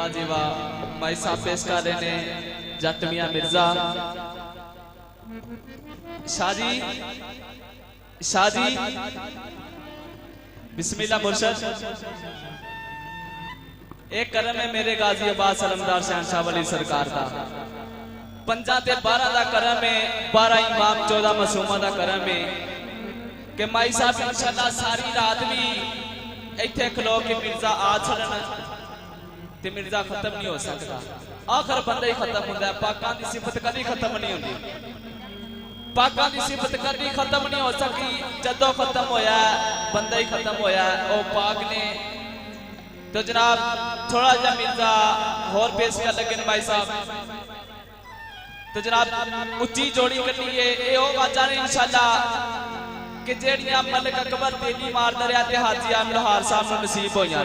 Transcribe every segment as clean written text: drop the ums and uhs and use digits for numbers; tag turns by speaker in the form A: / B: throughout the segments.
A: वाह जी वाह। भाई साहब पेश कर रहे ने जट मियां मिर्जा शाह जी बिस्मिल्लाह मुर्शद। एक करम है मेरे गाजी अब्बास अलमदार शहनशाह वली सरकार का 5 ते 12 का करम है 12 इमाम 14 मासूमा का करम है कि माई साहब इंशाअल्लाह सारी रात भी इत्थे खलो के मिर्जा आ छड़न ते मिर्जा खत्म नहीं हो सकता। आखिर बंदा ही खत्म होता है। पाकां दी सिफत कभी खत्म नहीं होती। पाकां दी सिफत कभी खत्म नहीं हो सकी। जदों खत्म होया बंदा ही खत्म होया ओ पाक ने। तो जनाब थोड़ा जा मिर्जा होर पेश कर लगे भाई साहब। तो जनाब उच्ची जोड़ी करनी है ये ओ वाजा ने इंशाअल्लाह कि जेड़ियां मलिक अकबर तेली मार दरिया ते हाजी आम लोहार साहब नु नसीब होइयां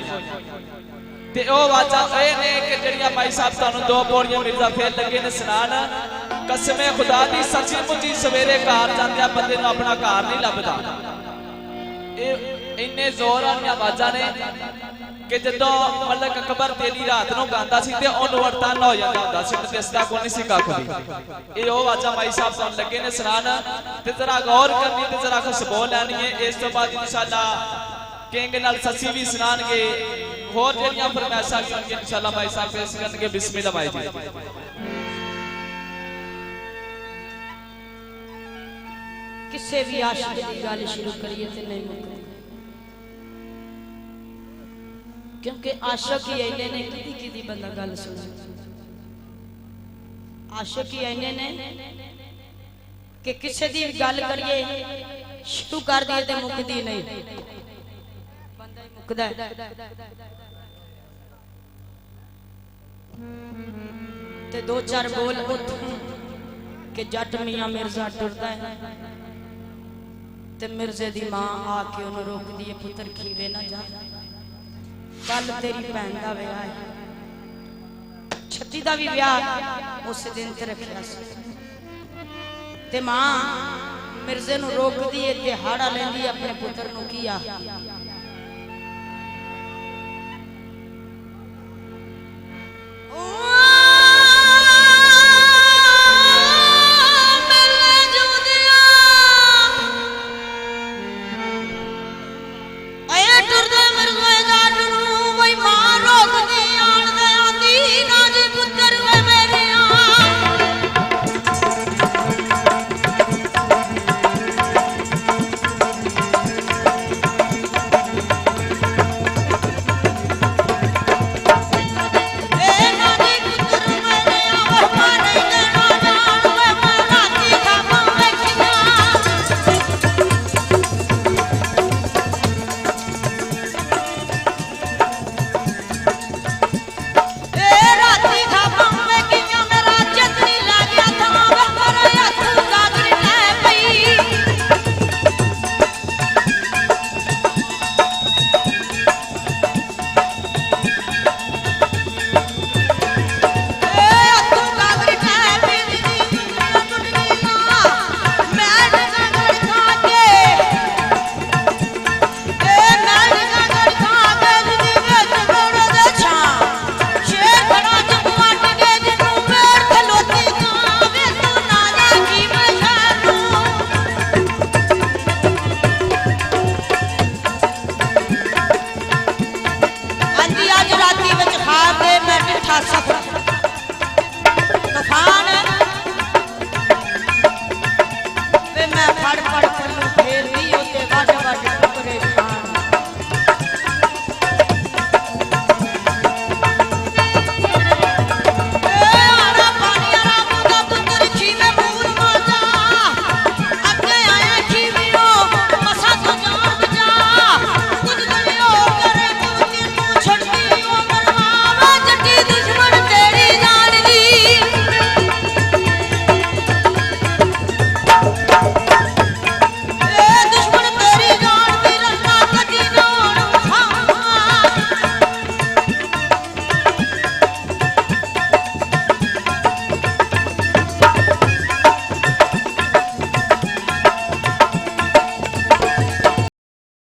A: ते ओ वाजा ए ने कि जेड़ियां भाई साहब तानू 2 पौड़ियां मिर्जा फेर लगे ने सुनान। कसमे खुदा दी सच्ची मुची सवेरे घर जांदे बंदे नु अपना घर नहीं लभदा। ए इन्ने जोर आली आवाज़ां ने कि जदों मलिक अकबर तेली रात नु गांदा सी ते ओनु वरताना हो जांदा हुंदा सी ते इसदा कोई नहीं सी कख भी। ए ओ आवाज़ां भाई साहब सुन लगे ने सुनान ते जरा गौर करनी ते जरा खुशबू लैनी है। इस तो बाद इंशाअल्लाह किंग नाल ससी भी सुनानगे होर जेड़ियां फरमाइशां भी होंगे इंशाअल्लाह भाई साहब पेश करनगे। बिस्मिल्लाह भाई जी।
B: किसी भी आशिक की गल शुरू करिए तो नहीं मुकती क्योंकि आशिक ही इन्ने ने किदी बंदा गल सुने। आशिक ही इन्ने ने कि किसी की गल करिए शुरू कर दिए तो मुकती नहीं। बंदा ही मुकदा है। ते 2-4 बोल उठ कि जट मियां मिर्जा टुरदा है ते मिर्जे दी मां आके उन्हें रोक दिए पुत्र खीवे ना जा। कल तेरी भैन का विआह है 36 का भी विआह उस दिन ते रखिया ते मां मिर्जे नु रोक दिए ते हाड़ा लेंदी अपने पुत्र नु किया ओ